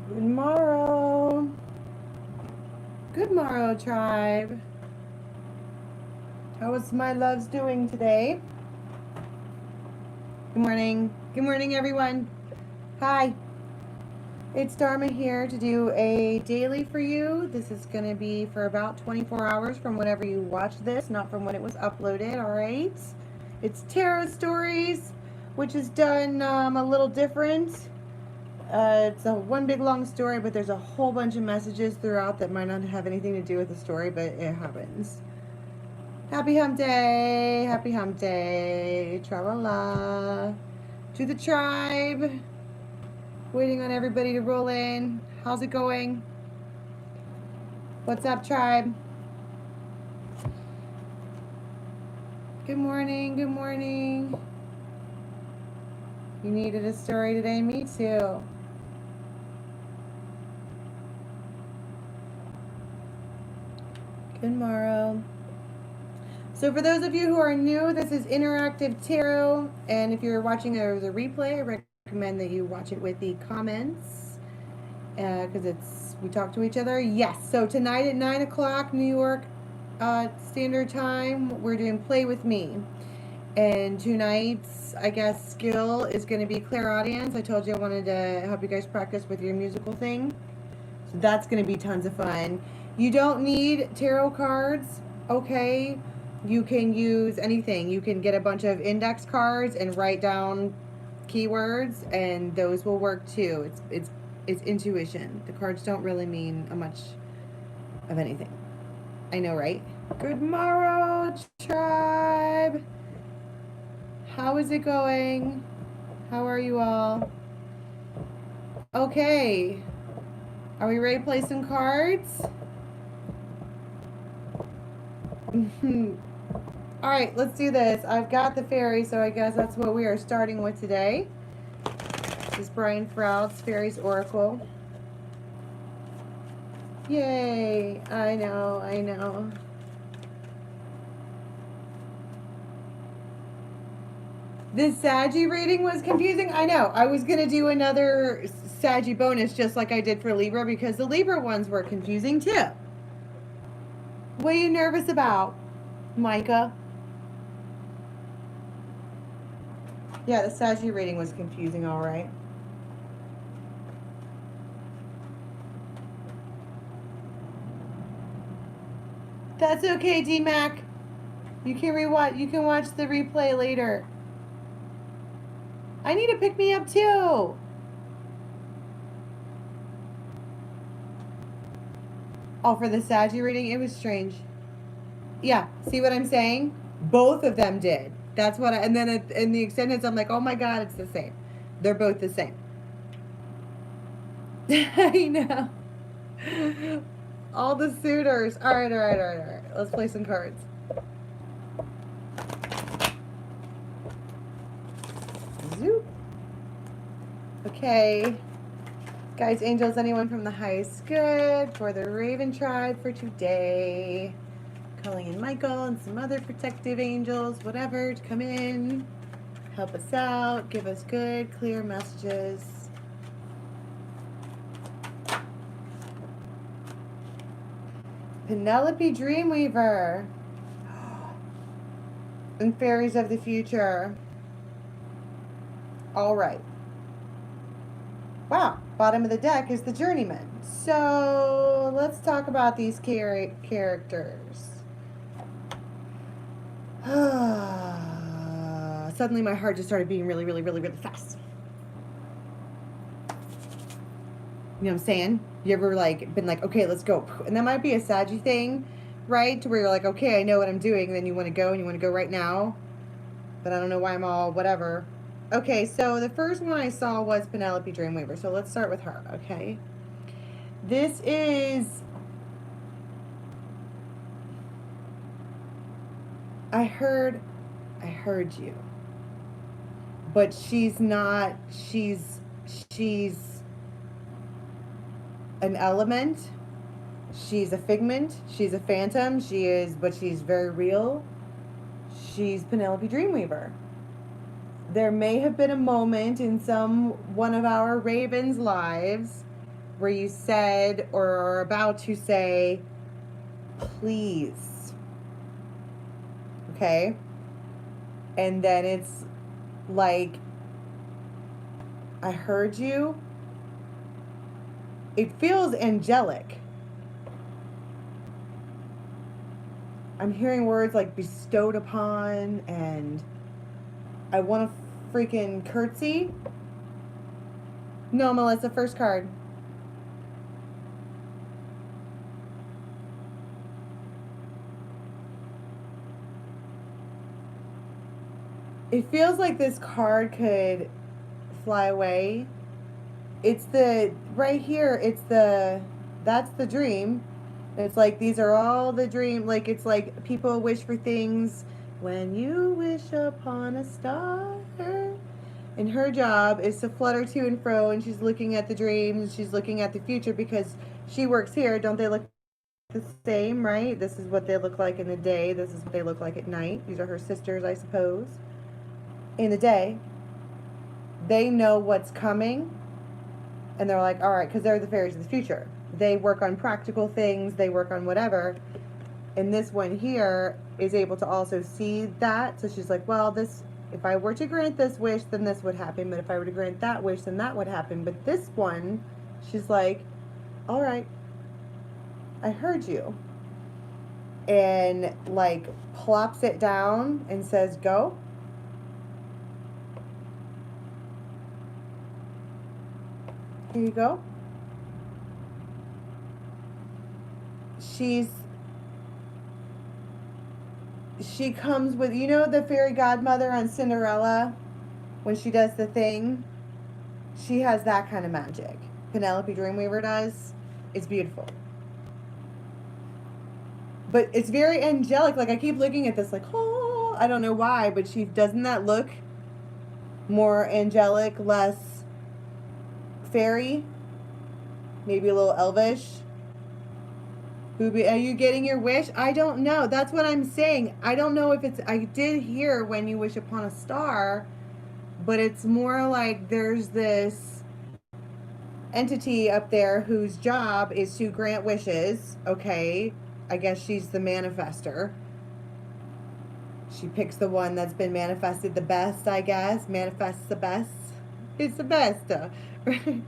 Good morrow. Good morrow, tribe. How is my loves doing today? Good morning. Good morning, everyone. Hi. It's Dharma here to do a daily for you. This is going to be for about 24 hours from whenever you watch this, not from when it was uploaded, all right? It's tarot stories, which is done a little different. It's a one big long story, but there's a whole bunch of messages throughout that might not have anything to do with the story, but it happens. Happy hump day, happy hump day, tra-la-la. To the tribe, waiting on everybody to roll in. How's it going? What's up, tribe? Good morning, good morning. You needed a story today? Me too. Good morrow. So for those of you who are new, this is Interactive Tarot, and if you're watching the replay, I recommend that you watch it with the comments, because we talk to each other. Yes, so tonight at 9 o'clock New York Standard Time, we're doing Play With Me. And tonight's, I guess, skill is going to be clairaudience. I told you I wanted to help you guys practice with your musical thing. So that's going to be tons of fun. You don't need tarot cards, okay? You can use anything. You can get a bunch of index cards and write down keywords, and those will work too. It's intuition. The cards don't really mean much of anything. I know, right? Good morrow, tribe. How is it going? How are you all? Okay. Are we ready to play some cards? All right, let's do this. I've got the fairy, so I guess that's what we are starting with today. This is Brian Froud's Fairies Oracle. Yay! I know, I know. This Saggy reading was confusing. I know. I was going to do another Saggy bonus just like I did for Libra because the Libra ones were confusing too. What are you nervous about, Micah? Yeah, the Saggy reading was confusing, all right. That's okay, D-Mac. You can rewatch. You can watch the replay later. I need to pick me up too. Oh, for the Saggy reading, it was strange. Yeah, see what I'm saying? Both of them did. That's what and then in the extended, I'm like, oh my God, it's the same. They're both the same. I know. All the suitors. All right. Let's play some cards. Zoop. Okay. Guys, angels, anyone from the highest good for the Raven tribe for today. Calling in Michael and some other protective angels, whatever, to come in, help us out, give us good, clear messages. Penelope Dreamweaver and Fairies of the Future. All right. Wow, bottom of the deck is the Journeyman. So let's talk about these characters. Suddenly my heart just started beating really fast. You know what I'm saying? You ever been like, okay, let's go. And that might be a Saggy thing, right? To where you're like, okay, I know what I'm doing. And then you want to go and you want to go right now. But I don't know why I'm all whatever. Okay, so the first one I saw was Penelope Dreamweaver. So let's start with her, okay? This is... I heard you. But she's not... She's an element. She's a figment. She's a phantom. But she's very real. She's Penelope Dreamweaver. There may have been a moment in one of our Ravens' lives where you said or are about to say, please. Okay? And then it's like, I heard you. It feels angelic. I'm hearing words like bestowed upon, and I want to freaking curtsy. No, Melissa, first card. It feels like this card could fly away. It's the, right here, it's the, that's the dream. It's like, these are all the dream, like, it's like people wish for things when you wish upon a star. And her job is to flutter to and fro, and she's looking at the dreams, she's looking at the future, because she works here. Don't they look the same, right? This is what they look like in the day. This is what they look like at night. These are her sisters, I suppose. In the day, they know what's coming, and they're like, all right, because they're the fairies of the future. They work on practical things, they work on whatever. And this one here is able to also see that. So she's like, well, this, if I were to grant this wish, then this would happen. But if I were to grant that wish, then that would happen. But this one, she's like, all right, I heard you. And like plops it down and says, go. Here you go. She comes with, you know, the fairy godmother on Cinderella, when she does the thing, she has that kind of magic. Penelope Dreamweaver does. It's beautiful. But it's very angelic. Like, I keep looking at this like, oh, I don't know why, but she, doesn't that look more angelic, less fairy? Maybe a little elvish? Booby, are you getting your wish? I don't know. That's what I'm saying. I don't know if it's, I did hear when you wish upon a star, but it's more like there's this entity up there whose job is to grant wishes. Okay, I guess she's the manifester. She picks the one that's been manifested the best, I guess. Manifests the best. It's the best. Right?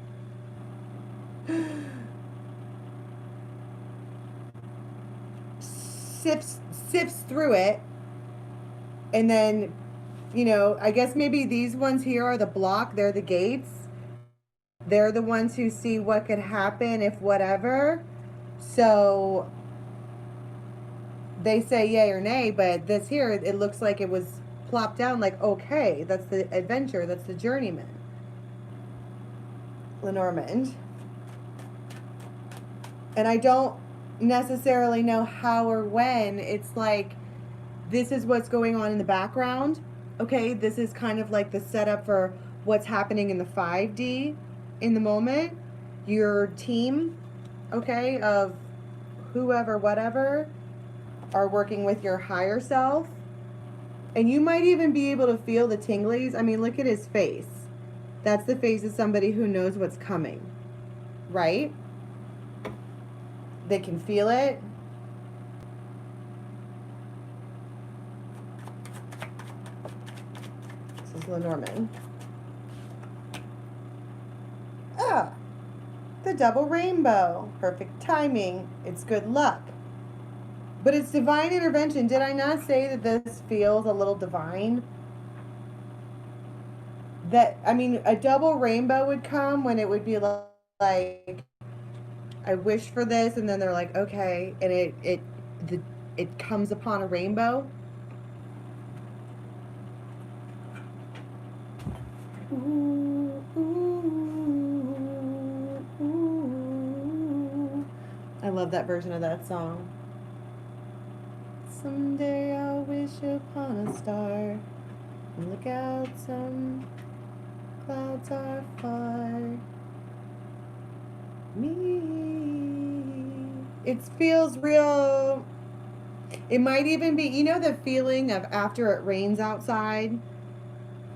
Sifts through it, and then, you know, I guess maybe these ones here are the block, they're the gates, they're the ones who see what could happen if whatever, so they say yay or nay. But this here, it looks like it was plopped down like, okay, that's the adventure, that's the journeyman, Lenormand. And I don't necessarily know how or when. It's like, this is what's going on in the background. Okay, this is kind of like the setup for what's happening in the 5D in the moment. Your team, okay, of whoever, whatever, are working with your higher self. And you might even be able to feel the tinglies. I mean, look at his face. That's the face of somebody who knows what's coming, right? They can feel it. This is Lenormand. Ah, the double rainbow. Perfect timing. It's good luck. But it's divine intervention. Did I not say that this feels a little divine? That, I mean, a double rainbow would come when it would be like, I wish for this, and then they're like, okay, and it comes upon a rainbow. Ooh, ooh, ooh. I love that version of that song. Someday I'll wish upon a star, and look out, some clouds are far. Me. It feels real. It might even be, you know, the feeling of after it rains outside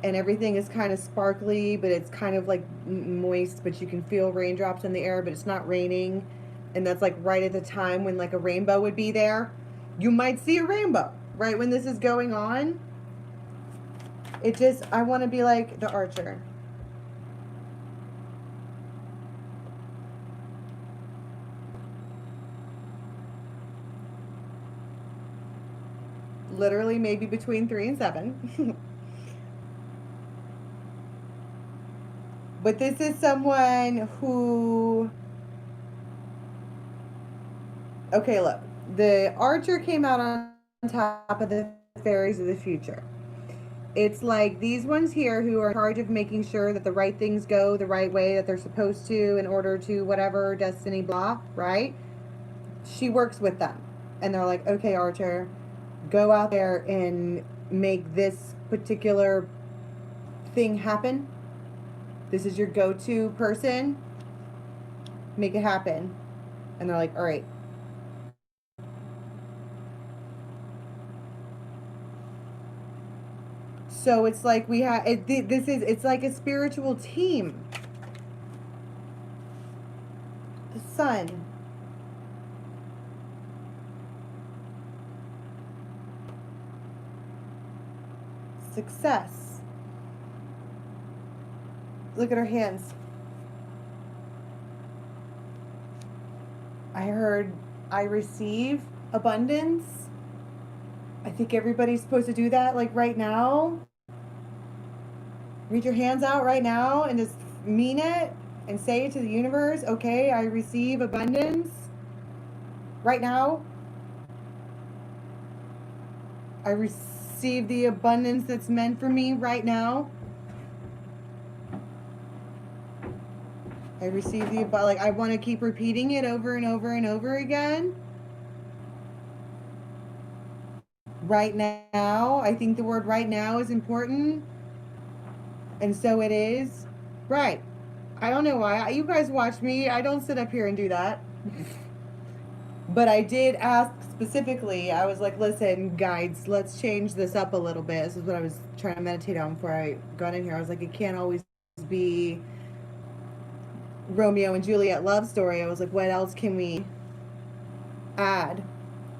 and everything is kind of sparkly, but it's kind of like moist, but you can feel raindrops in the air, but it's not raining. And that's like right at the time when like a rainbow would be there. You might see a rainbow right when this is going on. It just, I want to be like the Archer. Literally maybe between 3 and 7. But this is someone who, okay, look, the Archer came out on top of the fairies of the future. It's like these ones here who are in charge of making sure that the right things go the right way that they're supposed to in order to whatever destiny blah, right? She works with them. And they're like, okay, Archer, go out there and make this particular thing happen. This is your go-to person. Make it happen. And they're like, all right. So it's like we have, it's like a spiritual team. The sun. Success. Look at her hands. I heard, I receive abundance. I think everybody's supposed to do that, like right now. Reach your hands out right now and just mean it and say it to the universe. Okay, I receive abundance right now. I receive the abundance that's meant for me right now. I receive the, like, I want to keep repeating it over and over and over again. Right now, I think the word right now is important. And so it is. Right. I don't know why. You guys watch me. I don't sit up here and do that. But I did ask specifically, I was like, listen, guides, let's change this up a little bit. This is what I was trying to meditate on before I got in here. I was like, it can't always be Romeo and Juliet love story. I was like, what else can we add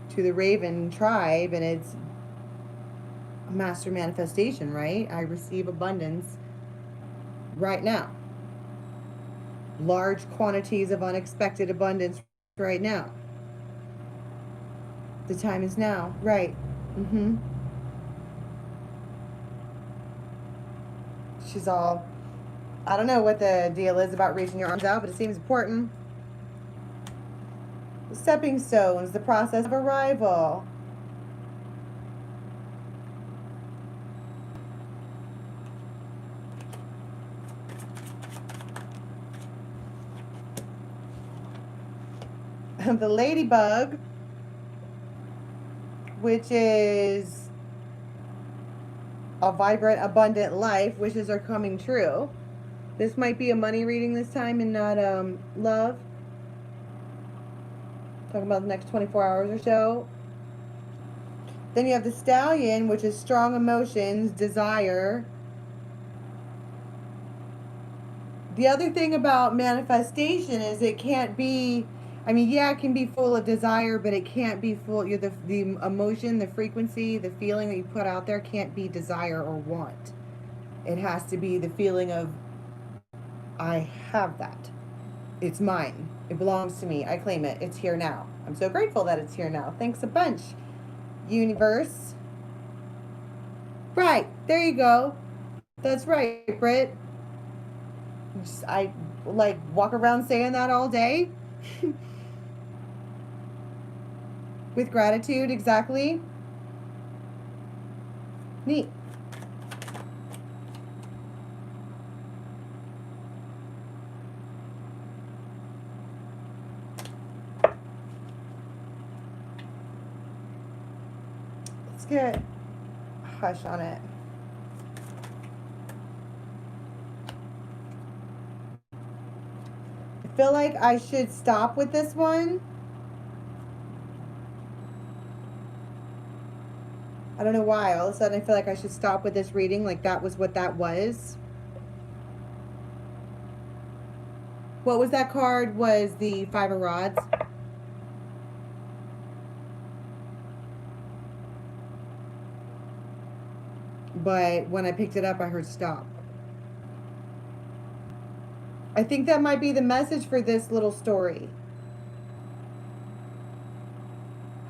to the Raven tribe? And it's a master manifestation, right? I receive abundance right now. Large quantities of unexpected abundance right now. The time is now, right? She's all, I don't know what the deal is about reaching your arms out, but it seems important. The stepping stones, the process of arrival. The ladybug, which is a vibrant, abundant life, wishes are coming true. This might be a money reading this time and not love. Talking about the next 24 hours or so. Then you have the stallion, which is strong emotions, desire. The other thing about manifestation is it can't be, I mean, yeah, it can be full of desire, but it can't be full, the emotion, the frequency, the feeling that you put out there can't be desire or want. It has to be the feeling of, I have that. It's mine. It belongs to me. I claim it. It's here now. I'm so grateful that it's here now. Thanks a bunch, universe. Right. There you go. That's right, Britt. I like walk around saying that all day. With gratitude, exactly. Neat. Let's get a hush on it. I feel like I should stop with this one. I don't know why. All of a sudden I feel like I should stop with this reading. Like that was what that was. What was that card? Was the Five of Rods. But when I picked it up, I heard stop. I think that might be the message for this little story.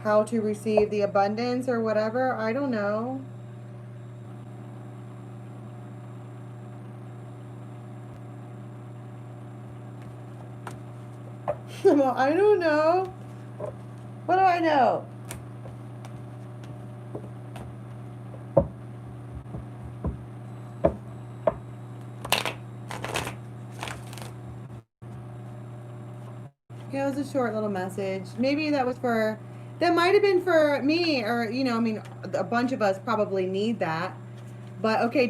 How to receive the abundance or whatever. I don't know. I don't know. What do I know? Yeah, it was a short little message. Maybe that was for, that might have been for me, or, you know, I mean, a bunch of us probably need that. But okay,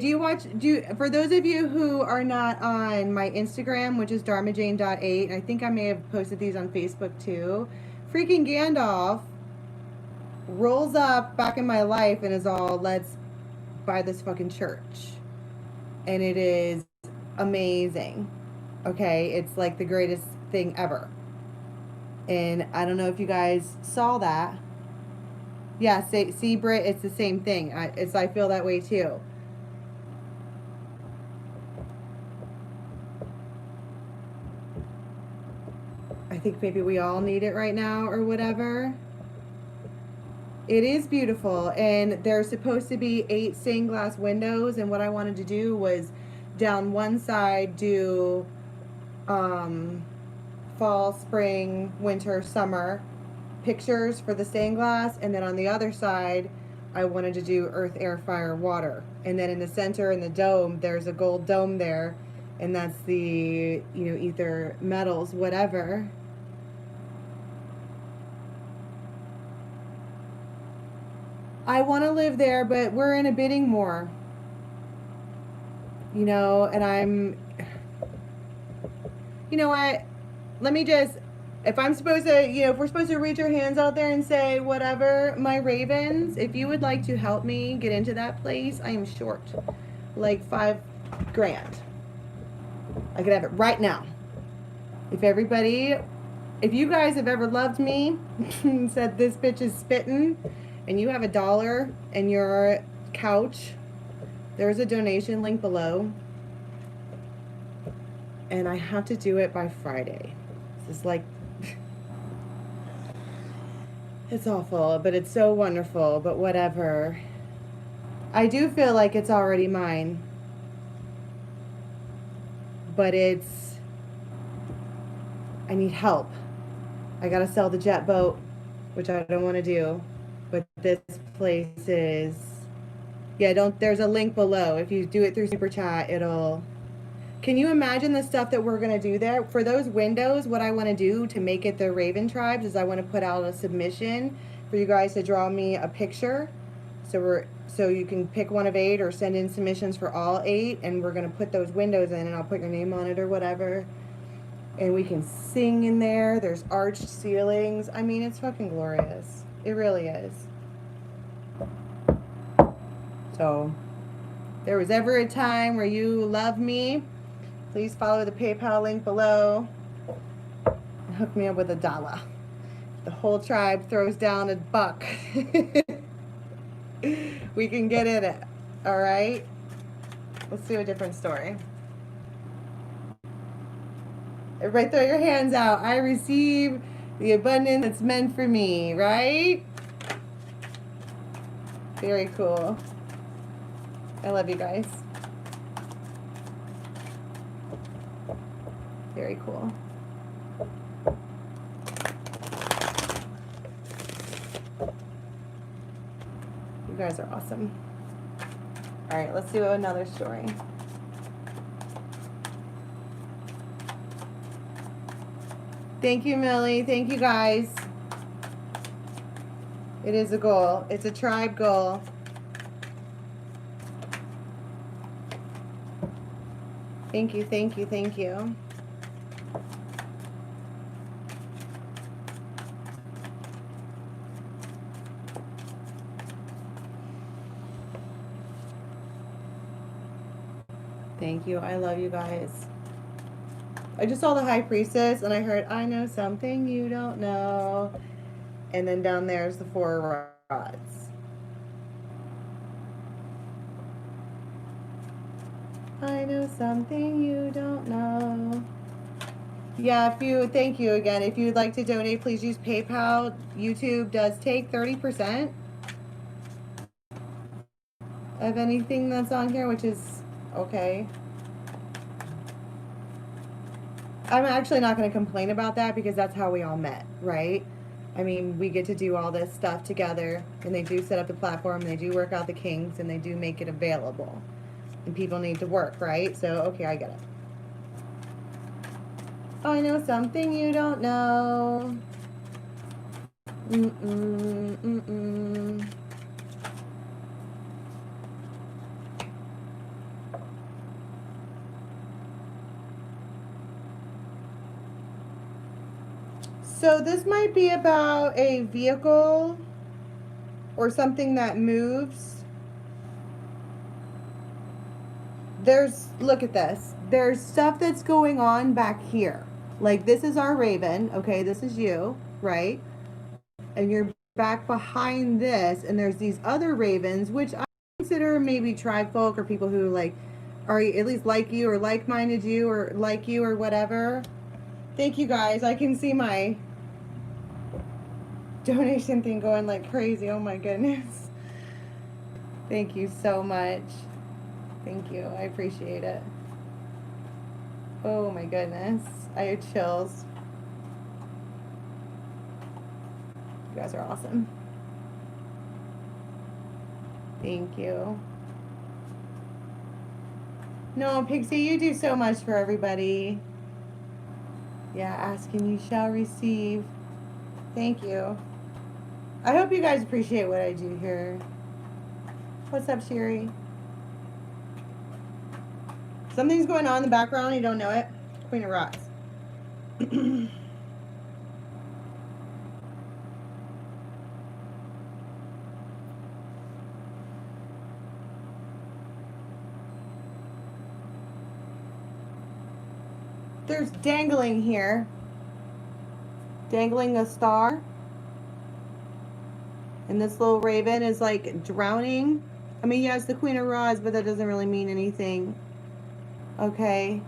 for those of you who are not on my Instagram, which is dharmajane.8, and I think I may have posted these on Facebook too, freaking Gandalf rolls up back in my life and is all, let's buy this fucking church. And it is amazing. Okay, it's like the greatest thing ever. And I don't know if you guys saw that. Yeah, see, Brit, it's the same thing. I feel that way too. I think maybe we all need it right now or whatever. It is beautiful, and there's supposed to be 8 stained glass windows, and what I wanted to do was down one side do fall, spring, winter, summer pictures for the stained glass, and then on the other side I wanted to do earth, air, fire, water, and then in the center in the dome there's a gold dome there, and that's the, you know, ether, metals, whatever. I want to live there, but we're in a bidding war, you know, and I'm, you know what, let me just, if I'm supposed to, you know, if we're supposed to reach our hands out there and say whatever, my ravens, if you would like to help me get into that place, I am short like $5 grand. I could have it right now. If you guys have ever loved me and said this bitch is spitting, and you have $1 in your couch, there's a donation link below. And I have to do it by Friday. This is like, it's awful, but it's so wonderful, but whatever. I do feel like it's already mine. But I need help. I gotta sell the jet boat, which I don't want to do. But this place is, yeah, there's a link below. If you do it through Super Chat, can you imagine the stuff that we're going to do there? For those windows, what I want to do to make it the Raven Tribes is I want to put out a submission for you guys to draw me a picture. So you can pick one of 8 or send in submissions for all 8, and we're going to put those windows in, and I'll put your name on it or whatever. And we can sing in there. There's arched ceilings. I mean, it's fucking glorious. It really is. So, if there was ever a time where you love me, please follow the PayPal link below and hook me up with $1. The whole tribe throws down $1. We can get in it. All right? Let's do a different story. Everybody throw your hands out. I receive the abundance that's meant for me, right? Very cool. I love you guys. Very cool. You guys are awesome. All right, let's do another story. Thank you, Millie. Thank you, guys. It is a goal. It's a tribe goal. Thank you, thank you, thank you. Thank you. I love you guys. I just saw the High Priestess and I heard, I know something you don't know. And then down there's the Four Rods. I know something you don't know. Yeah, thank you again. If you'd like to donate, please use PayPal. YouTube does take 30% of anything that's on here, which is okay. I'm actually not going to complain about that because that's how we all met, right? I mean, we get to do all this stuff together, and they do set up the platform, and they do work out the kinks, and they do make it available. And people need to work, right? So, okay, I get it. I know something you don't know. So this might be about a vehicle or something that moves. Look at this. There's stuff that's going on back here. Like this is our raven, okay? This is you, right? And you're back behind this, and there's these other ravens, which I consider maybe tribe folk or people who like are at least like you or like-minded you or like you or whatever. Thank you guys. I can see my donation thing going like crazy. Oh my goodness. Thank you so much. Thank you. I appreciate it. Oh my goodness. I have chills. You guys are awesome. Thank you. No, Pixie, you do so much for everybody. Yeah, ask and you shall receive. Thank you. I hope you guys appreciate what I do here. What's up, Sherry? Something's going on in the background. You don't know it. Queen of Rocks. There's dangling here. Dangling a star. And this little raven is like drowning. I mean, yes, the Queen of Rods, but that doesn't really mean anything. Okay.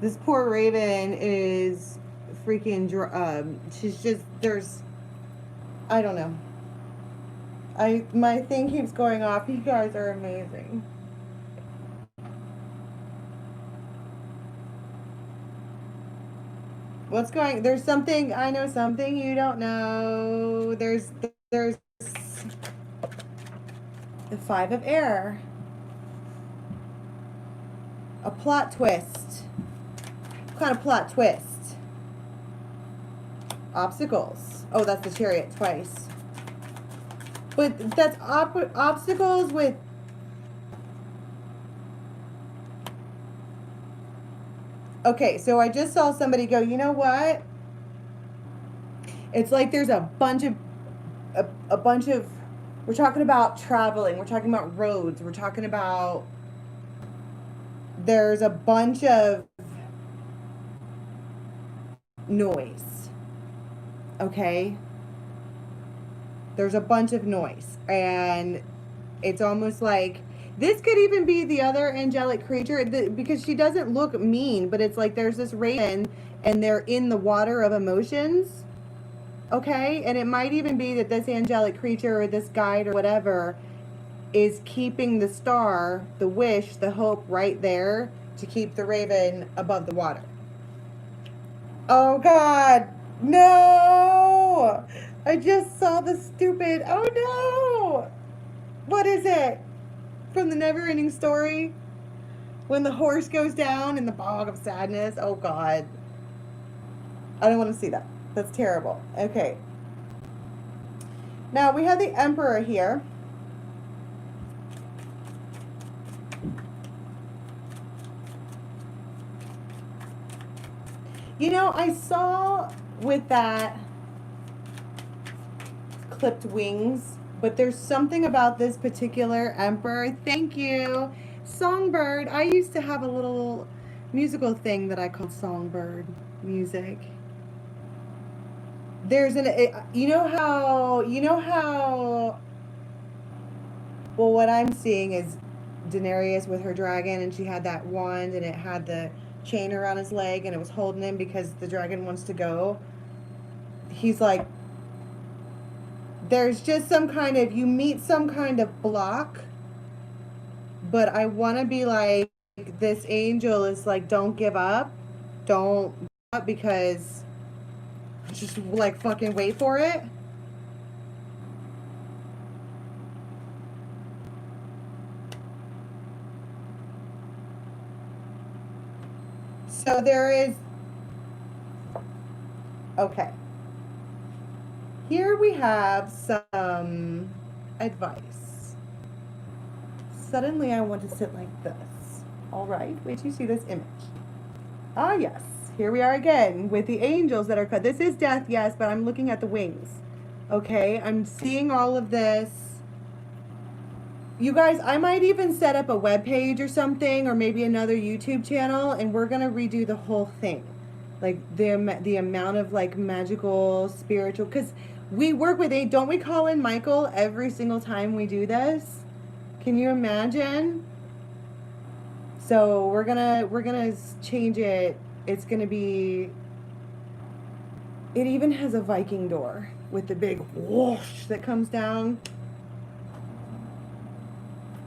This poor raven is freaking, she's just, I don't know. My thing keeps going off. You guys are amazing. What's there's something, I know something you don't know. There's the Five of Air. A plot twist. What kind of plot twist? Obstacles. Oh, that's the Chariot twice. But that's obstacles with... Okay, so I just saw somebody go, you know what? It's like there's a bunch of, we're talking about traveling, we're talking about roads, we're talking about, there's a bunch of noise, okay? There's a bunch of noise, and it's almost like, this could even be the other angelic creature, because she doesn't look mean, but it's like there's this raven, and they're in the water of emotions, okay? And it might even be that this angelic creature or this guide or whatever is keeping the star, the wish, the hope right there to keep the raven above the water. Oh God, no! I just saw the stupid, oh no! What is it? From the Never-Ending Story? When the horse goes down in the bog of sadness? Oh God. I don't want to see that. That's terrible. Okay. Now we have the Emperor here. You know, I saw with that clipped wings, But there's something about this particular emperor. Thank you. Songbird. I used to have a little musical thing that I called Songbird music. There's well, what I'm seeing is Daenerys with her dragon, and she had that wand, and it had the chain around his leg, and it was holding him because the dragon wants to go. He's like, there's just you meet some kind of block, but I want to be like, this angel is like, don't give up. Don't give up, because just like fucking wait for it. So there is, okay. Here we have some advice. Suddenly I want to sit like this. All right, wait till you see this image. Ah, yes. Here we are again with the angels that are cut. This is death, yes, but I'm looking at the wings. Okay, I'm seeing all of this. You guys, I might even set up a web page or something, or maybe another YouTube channel, and we're gonna redo the whole thing. Like the amount of like magical, spiritual, because we work with don't we call in Michael every single time we do this? Can you imagine? So we're gonna change it. It's gonna be, it even has a Viking door with the big whoosh that comes down.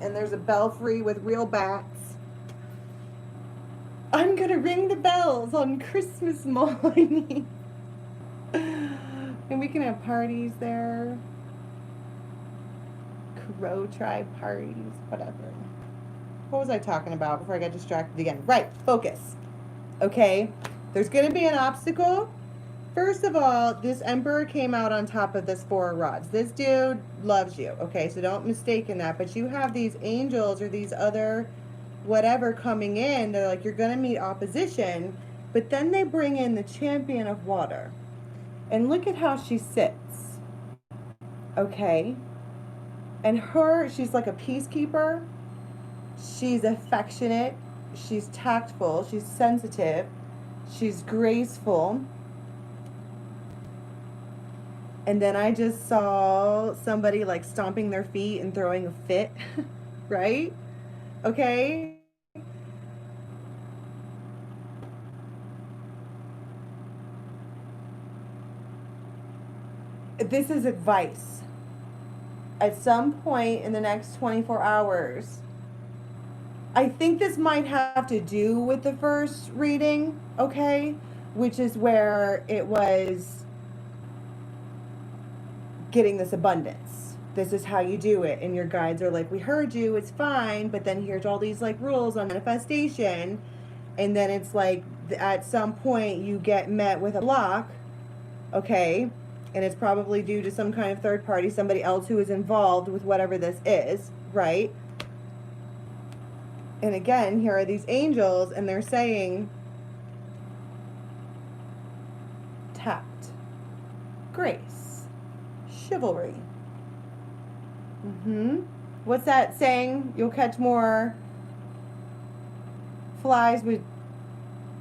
And there's a belfry with real bats. I'm gonna ring the bells on Christmas morning. And we can have parties there. Crow tribe parties, whatever. What was I talking about before I got distracted again? Right, focus. Okay, there's gonna be an obstacle. First of all, this emperor came out on top of this four of rods. This dude loves you, okay? So don't mistake in that. But you have these angels or these other whatever coming in. They're like, you're going to meet opposition. But then they bring in the champion of water. And look at how she sits, okay? And she's like a peacekeeper. She's affectionate. She's tactful. She's sensitive. She's graceful. And then I just saw somebody like stomping their feet and throwing a fit, right? Okay. This is advice. At some point in the next 24 hours, I think this might have to do with the first reading, okay? Which is where it was getting this abundance. This is how you do it. And your guides are like, we heard you, it's fine, but then here's all these like rules on manifestation. And then it's like at some point you get met with a block, okay? And it's probably due to some kind of third party, somebody else who is involved with whatever this is, right? And again, here are these angels, and they're saying, tact, grace, chivalry. What's that saying? You'll catch more flies with,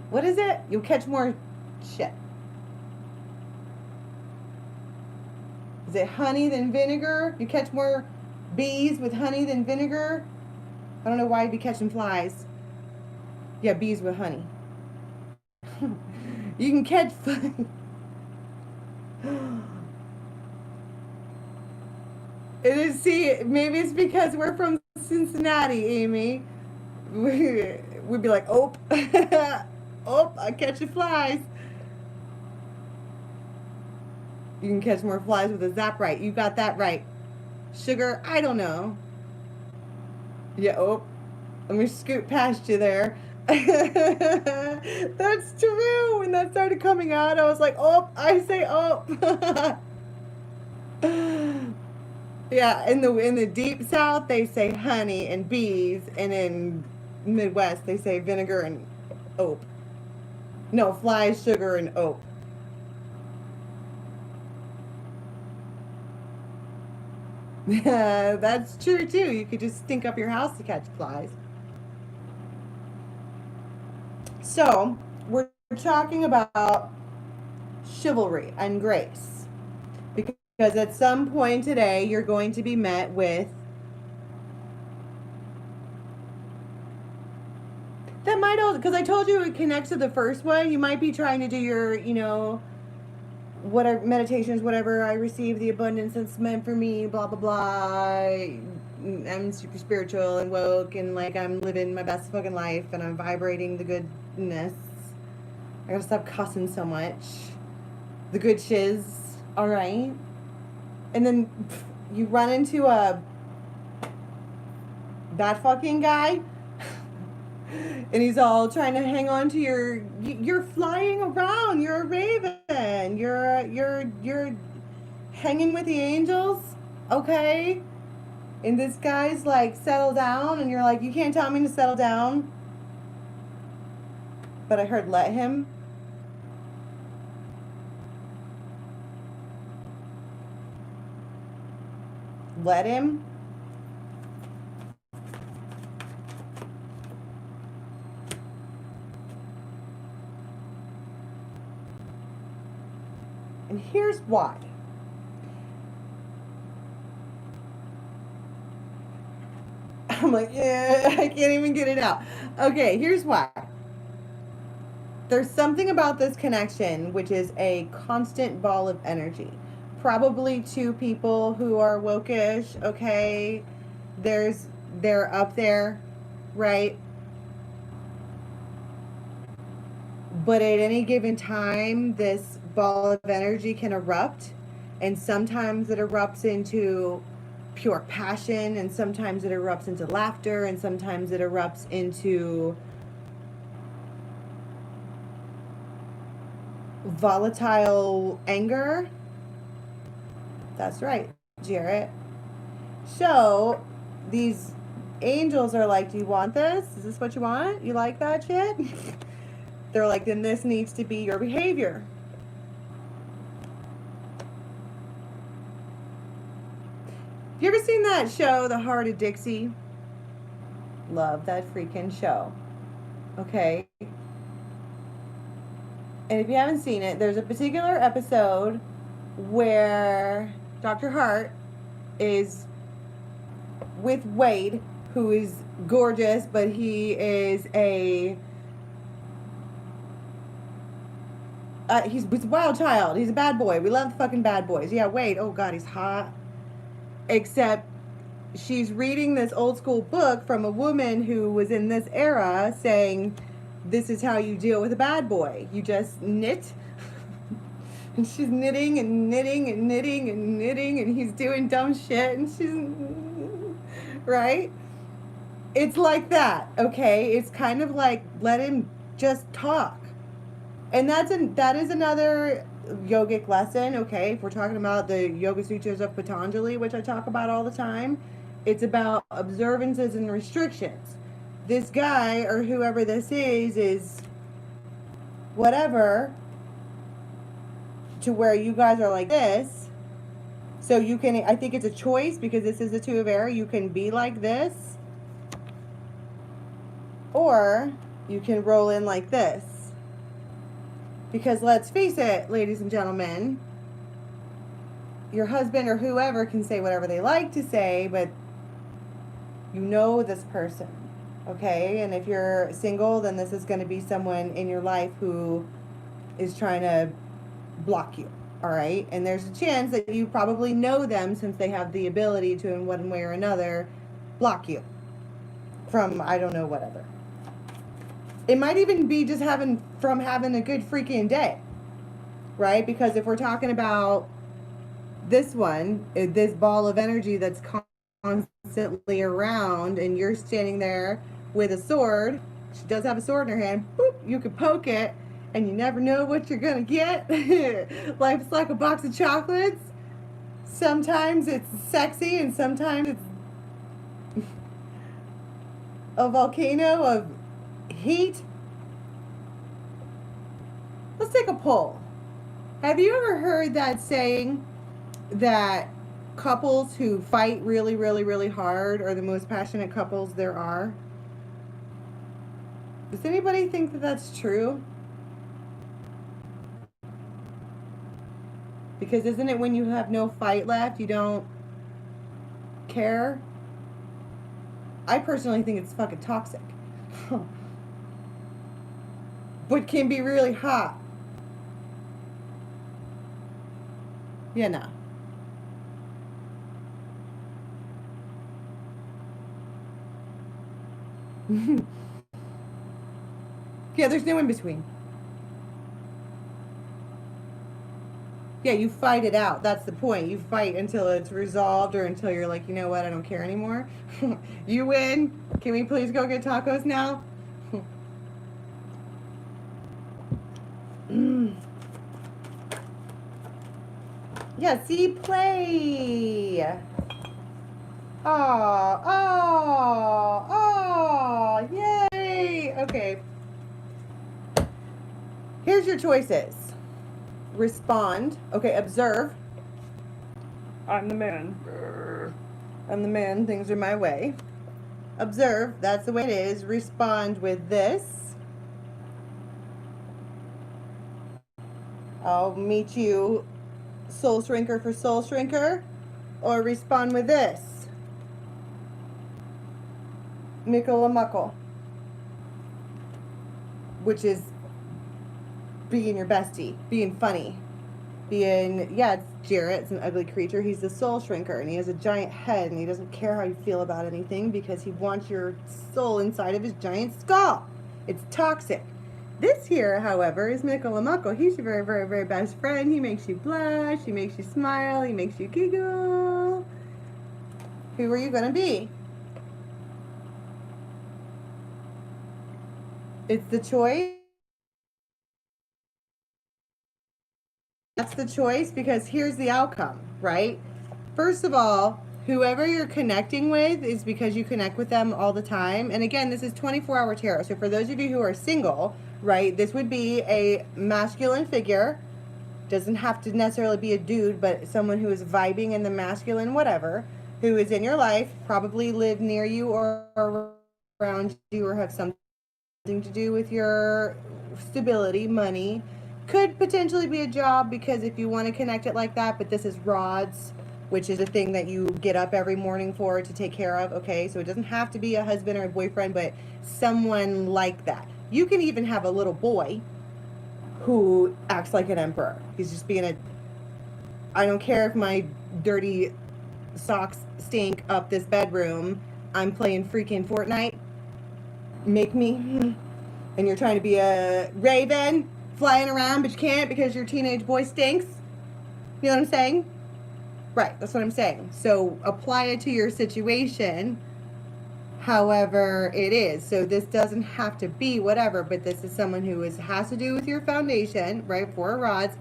what is it? You'll catch more shit. Is it honey than vinegar? You catch more bees with honey than vinegar? I don't know why you'd be catching flies. Yeah, bees with honey. You can catch It is, see, maybe it's because we're from Cincinnati, Amy. We'd be like, oh, oh, I catch the flies. You can catch more flies with a zap right. You got that right. Sugar, I don't know. Yeah, oh, let me scoot past you there. That's true. When that started coming out, I was like, oh, I say oh. Yeah, in the deep south they say honey and bees, and in Midwest they say vinegar and oat. No, flies, sugar, and oat. That's true too. You could just stink up your house to catch flies. So, we're talking about chivalry and grace. Because at some point today, you're going to be met with that might also, because I told you it connects to the first one. You might be trying to do your, whatever meditations, whatever. I receive the abundance that's meant for me, blah blah blah. I'm super spiritual and woke, and like I'm living my best fucking life, and I'm vibrating the goodness. I gotta stop cussing so much. The good shiz, all right. And then you run into that fucking guy. And he's all trying to hang on to you're flying around. You're a raven. You're hanging with the angels, okay? And this guy's like, settle down, and you're like, you can't tell me to settle down. But I heard let him. Let him. And here's why. I'm like, yeah, I can't even get it out. Okay, here's why. There's something about this connection which is a constant ball of energy. Probably two people who are wokish, okay? They're up there, right? But at any given time, this ball of energy can erupt, and sometimes it erupts into pure passion, and sometimes it erupts into laughter, and sometimes it erupts into volatile anger. That's right, Jarrett. So these angels are like, do you want this? Is this what you want? You like that shit? They're like, then this needs to be your behavior. You ever seen that show, The Heart of Dixie? Love that freaking show. Okay. And if you haven't seen it, there's a particular episode where Dr. Hart is with Wade, who is gorgeous, but he is he's a wild child. He's a bad boy. We love the fucking bad boys. Yeah, Wade. Oh God, he's hot. Except she's reading this old school book from a woman who was in this era saying, this is how you deal with a bad boy. You just knit. And she's knitting and knitting and knitting and knitting, and he's doing dumb shit, and she's, right? It's like that, okay? It's kind of like, let him just talk. And that is another yogic lesson, okay? If we're talking about the Yoga Sutras of Patanjali, which I talk about all the time, it's about observances and restrictions. This guy, or whoever this is whatever, to where you guys are like this. So you can, I think it's a choice, because this is the Two of Air. You can be like this, or you can roll in like this. Because let's face it, ladies and gentlemen, your husband or whoever can say whatever they like to say, but you know this person, okay? And if you're single, then this is going to be someone in your life who is trying to block you, all right? And there's a chance that you probably know them, since they have the ability to, in one way or another, block you from, I don't know, whatever. It might even be just having a good freaking day, right? Because if we're talking about this one, this ball of energy that's constantly around, and you're standing there with a sword, she does have a sword in her hand, boop, you could poke it, and you never know what you're gonna get. Life's like a box of chocolates. Sometimes it's sexy, and sometimes it's a volcano of heat. Let's take a poll. Have you ever heard that saying that couples who fight really, really, really hard are the most passionate couples there are. Does anybody think that that's true? Because isn't it when you have no fight left, you don't care? I personally think it's fucking toxic. But can be really hot. Yeah, no. Yeah, there's no in between. Yeah, you fight it out. That's the point. You fight until it's resolved or until you're like, you know what, I don't care anymore. You win. Can we please go get tacos now? Yeah, see, play. Oh, oh, oh, yay. Okay. Here's your choices. Respond. Okay, observe. I'm the man. I'm the man. Things are my way. Observe. That's the way it is. Respond with this. I'll meet you, soul shrinker for soul shrinker. Or respond with this. Mickle a muckle. Which is being your bestie, being funny, being, yeah, it's Jarrett, it's an ugly creature. He's the soul shrinker, and he has a giant head, and he doesn't care how you feel about anything because he wants your soul inside of his giant skull. It's toxic. This here, however, is Mickle. He's your very, very, very best friend. He makes you blush, he makes you smile, he makes you giggle. Who are you going to be? It's the choice. That's the choice, because here's the outcome, right? First of all, whoever you're connecting with is because you connect with them all the time. And again, this is 24-hour tarot. So for those of you who are single, right, this would be a masculine figure. Doesn't have to necessarily be a dude, but someone who is vibing in the masculine whatever, who is in your life, probably live near you or around you or have something to do with your stability, money. Could potentially be a job, because if you want to connect it like that, but this is rods, which is a thing that you get up every morning for to take care of, okay? So it doesn't have to be a husband or a boyfriend, but someone like that. You can even have a little boy who acts like an emperor. He's just being a, I don't care if my dirty socks stink up this bedroom, I'm playing freaking Fortnite. Make me. And you're trying to be a raven flying around, but you can't because your teenage boy stinks. You know what I'm saying? Right, that's what I'm saying. So apply it to your situation, however it is. So this doesn't have to be whatever, but this is someone who has to do with your foundation, right, 4 rods,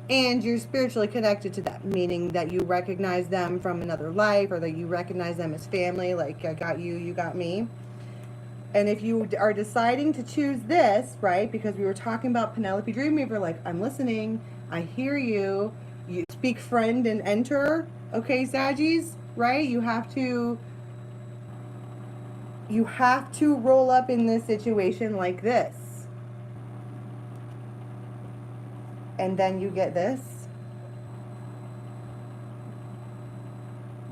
and you're spiritually connected to them, meaning that you recognize them from another life, or that you recognize them as family, like I got you, you got me. And if you are deciding to choose this, right, because we were talking about Penelope Dreamweaver, like, I'm listening, I hear you, you speak friend and enter, okay, Saggies, right? You have to roll up in this situation like this. And then you get this.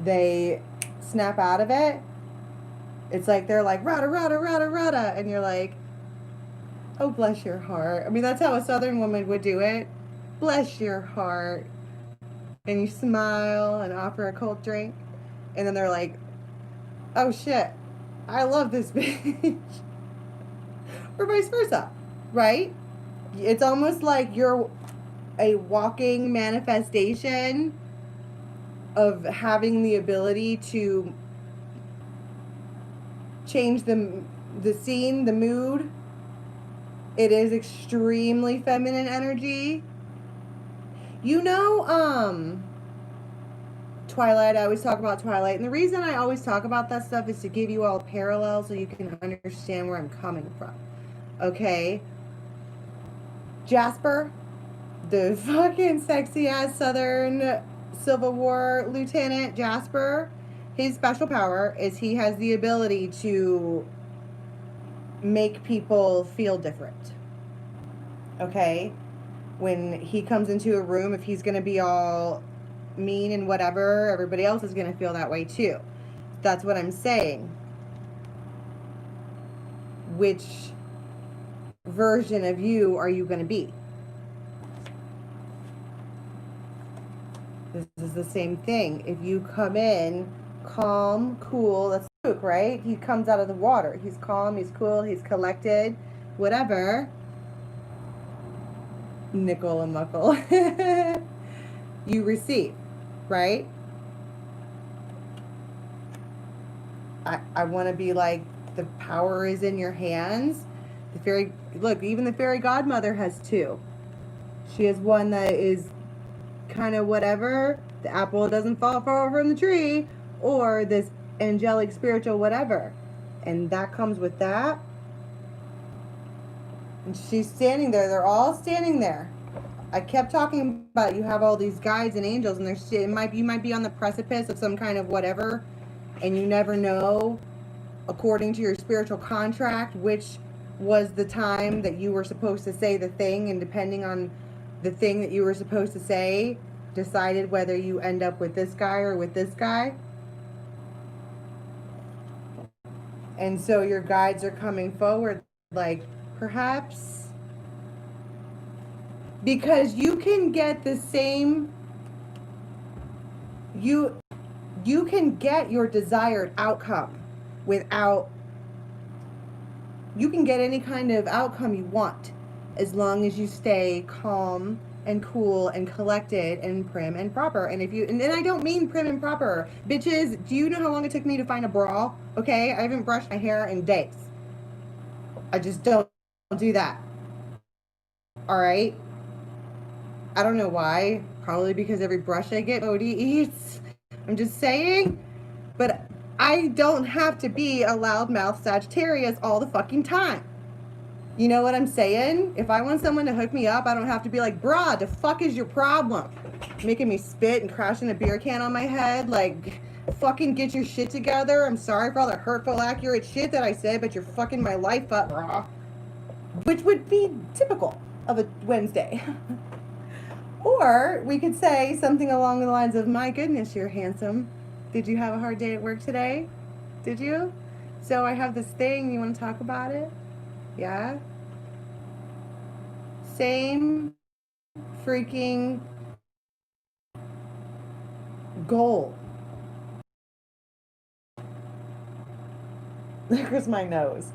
They snap out of it. It's like they're like, rada, rada, rada, rada. And you're like, oh, bless your heart. I mean, that's how a Southern woman would do it. Bless your heart. And you smile and offer a cold drink. And then they're like, oh, shit, I love this bitch. Or vice versa, right? It's almost like you're a walking manifestation of having the ability to change the scene, the mood. It is extremely feminine energy. You know, Twilight, I always talk about Twilight. And the reason I always talk about that stuff is to give you all parallels so you can understand where I'm coming from. Okay? Jasper, the fucking sexy ass Southern Civil War Lieutenant Jasper, his special power is he has the ability to make people feel different. Okay? When he comes into a room, if he's going to be all mean and whatever, everybody else is going to feel that way too. That's what I'm saying. Which version of you are you going to be? This is the same thing. If you come in calm, cool, that's Luke, right? He comes out of the water. He's calm, he's cool, he's collected, whatever. Nickel and muckle. You receive, right? I want to be like, the power is in your hands. The fairy, look, even the fairy godmother has two. She has one that is kind of whatever, the apple doesn't fall far from the tree, or this angelic spiritual whatever, and that comes with that. And she's standing there, they're all standing there. I kept talking about you have all these guides and angels, and you might be on the precipice of some kind of whatever, and you never know, according to your spiritual contract, which was the time that you were supposed to say the thing, and depending on the thing that you were supposed to say, decided whether you end up with this guy or with this guy. And so your guides are coming forward, like, perhaps, because you can get the same, you can get your desired outcome without, you can get any kind of outcome you want as long as you stay calm and cool and collected and prim and proper. And if you, and then I don't mean prim and proper. Bitches, do you know how long it took me to find a bra? Okay, I haven't brushed my hair in days. I just don't do that. All right? I don't know why. Probably because every brush I get, Odie eats. I'm just saying. But I don't have to be a loudmouth Sagittarius all the fucking time. You know what I'm saying? If I want someone to hook me up, I don't have to be like, bruh, the fuck is your problem? Making me spit and crashing a beer can on my head. Like, fucking get your shit together. I'm sorry for all the hurtful, accurate shit that I said, but you're fucking my life up, bruh. Which would be typical of a Wednesday. Or we could say something along the lines of, my goodness, you're handsome. Did you have a hard day at work today? Did you? So I have this thing, you want to talk about it? Yeah? Same freaking goal. There's my nose.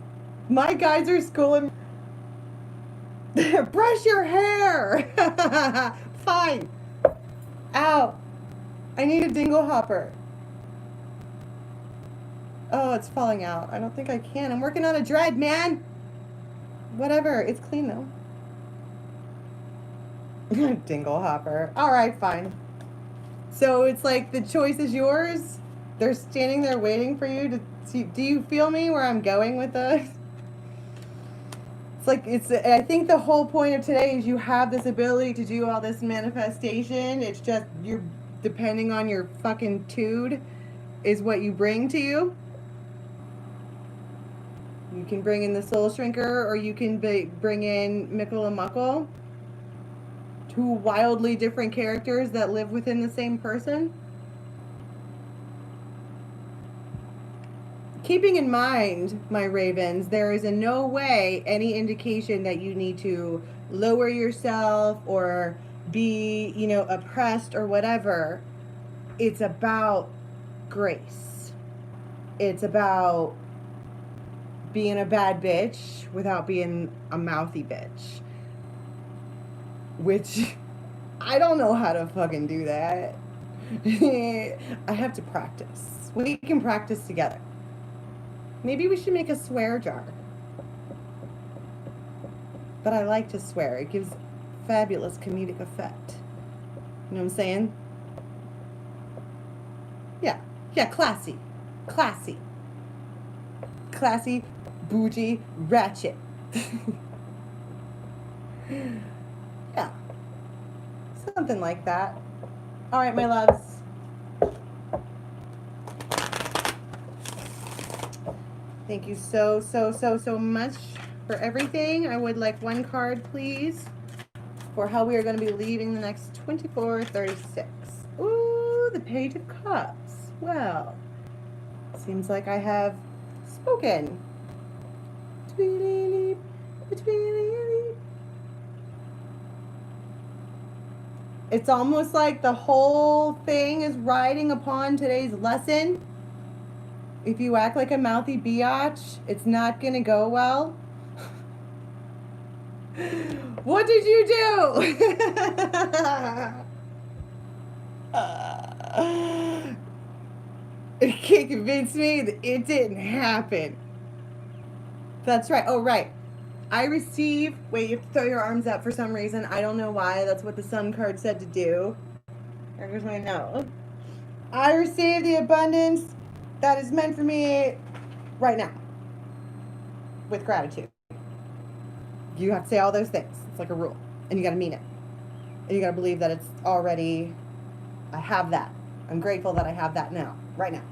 My guides are schooling. Brush your hair. Fine. Ow. I need a dingle hopper. Oh, it's falling out. I don't think I can. I'm working on a dread, man. Whatever. It's clean, though. Dingle hopper. All right, fine. So it's like the choice is yours. They're standing there waiting for you to see. Do you feel me where I'm going with this? It's like, I think the whole point of today is you have this ability to do all this manifestation. It's just you're depending on your fucking tude is what you bring to you. You can bring in the soul shrinker, or you can bring in Mickle and Muckle. Two wildly different characters that live within the same person. Keeping in mind, my ravens, there is in no way any indication that you need to lower yourself or be, oppressed or whatever. It's about grace. It's about being a bad bitch without being a mouthy bitch. Which, I don't know how to fucking do that. I have to practice. We can practice together. Maybe we should make a swear jar. But I like to swear. It gives fabulous comedic effect. You know what I'm saying? Yeah, classy. Classy. Classy, bougie, ratchet. Yeah. Something like that. All right, my loves. Thank you so much for everything. I would like one card, please, for how we are going to be leaving the next 24:36. Ooh, the Page of Cups. Well, seems like I have spoken. It's almost like the whole thing is riding upon today's lesson. If you act like a mouthy biatch, it's not going to go well. What did you do? It can't convince me that it didn't happen. That's right. Oh, right. I receive... Wait, you have to throw your arms up for some reason. I don't know why. That's what the Sun card said to do. There goes my nose. I receive the abundance that is meant for me right now. With gratitude. You have to say all those things. It's like a rule. And you got to mean it. And you got to believe that it's already... I have that. I'm grateful that I have that now. Right now.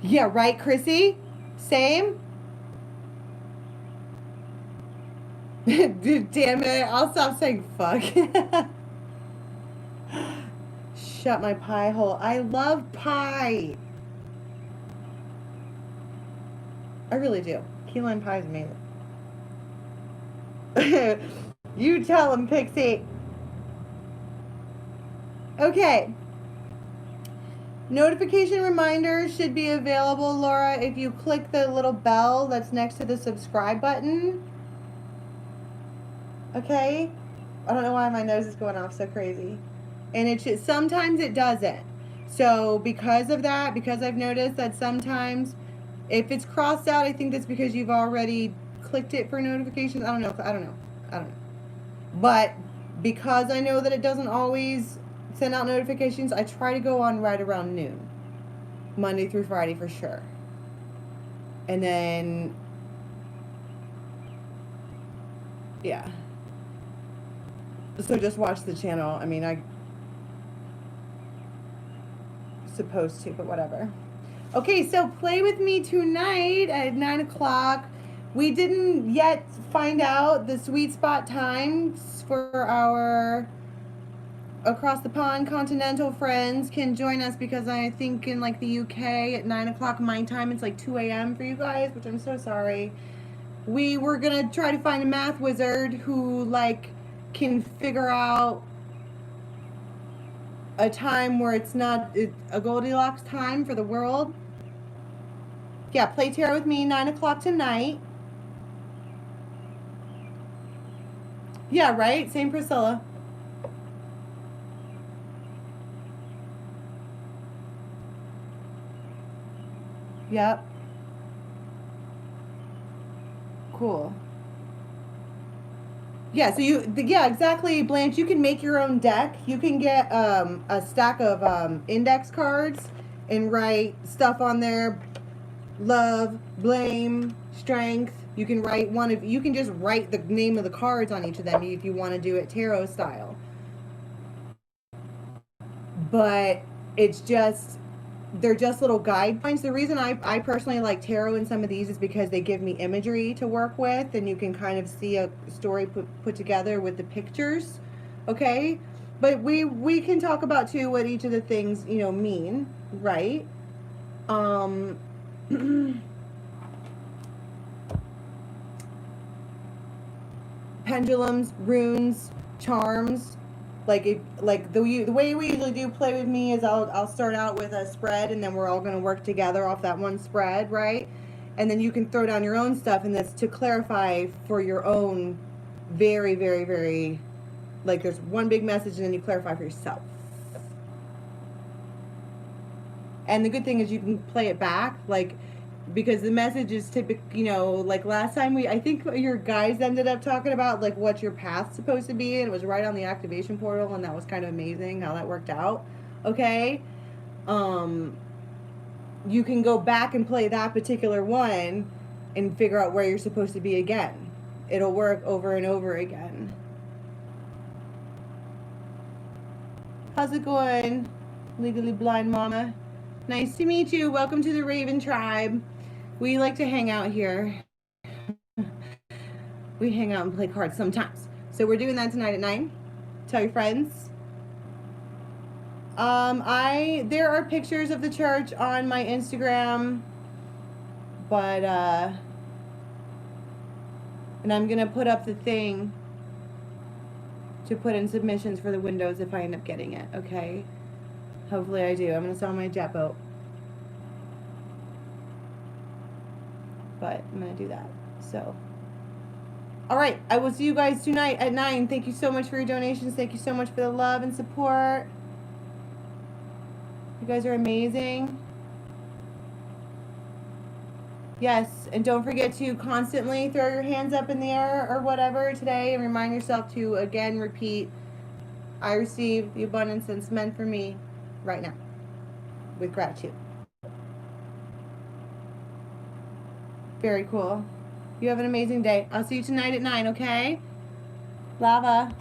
Yeah, right, Chrissy? Same? Dude, damn it. I'll stop saying fuck. Shut my pie hole. I love pie. I really do. Key lime pie is amazing. You tell him, Pixie. Okay. Notification reminders should be available, Laura, if you click the little bell that's next to the subscribe button. Okay? I don't know why my nose is going off so crazy. And it should, sometimes it doesn't. So because of that, because I've noticed that sometimes if it's crossed out, I think that's because you've already clicked it for notifications. I don't know. But because I know that it doesn't always send out notifications, I try to go on right around noon. Monday through Friday for sure. And then, yeah. So just watch the channel. I mean, I supposed to, but whatever. Okay, so play with me tonight at 9 o'clock. We didn't yet find out the sweet spot times for our across the pond continental friends can join us, because I think in like the UK at 9 o'clock my time, it's like 2 a.m. for you guys, which I'm so sorry. We were gonna try to find a math wizard who like can figure out a time where it's not a Goldilocks time for the world. Yeah, play tarot with me 9 o'clock tonight. Yeah, right? Same Priscilla. Yep. Cool. Yeah, so yeah, exactly, Blanche. You can make your own deck. You can get a stack of index cards and write stuff on there. Love, blame, strength. You can write you can just write the name of the cards on each of them if you want to do it tarot style. But it's just, they're just little guide points. The reason I personally like tarot in some of these is because they give me imagery to work with, and you can kind of see a story put together with the pictures. Okay? But we can talk about too what each of the things, you know, mean, right? Pendulums, runes, charms. Like the way we usually do play with me is I'll start out with a spread, and then we're all going to work together off that one spread, right? And then you can throw down your own stuff, and that's to clarify for your own very, very, very, like there's one big message, and then you clarify for yourself. And the good thing is you can play it back, like, because the message is typical, you know, like last time I think your guys ended up talking about like what your path's supposed to be, and it was right on the activation portal, and that was kind of amazing how that worked out. Okay. You can go back and play that particular one and figure out where you're supposed to be again. It'll work over and over again. How's it going, Legally Blind Mama? Nice to meet you. Welcome to the Raven Tribe. We like to hang out here. We hang out and play cards sometimes. So we're doing that tonight at 9. Tell your friends. There are pictures of the church on my Instagram, but and I'm gonna put up the thing to put in submissions for the windows if I end up getting it. Okay, hopefully I do. I'm gonna sell my jet boat, but I'm gonna do that. So, all right, I will see you guys tonight at 9. Thank you so much for your donations. Thank you so much for the love and support. You guys are amazing. Yes, and don't forget to constantly throw your hands up in the air or whatever today and remind yourself to again repeat, I receive the abundance that's meant for me right now with gratitude. Very cool. You have an amazing day. I'll see you tonight at 9, okay? Lava.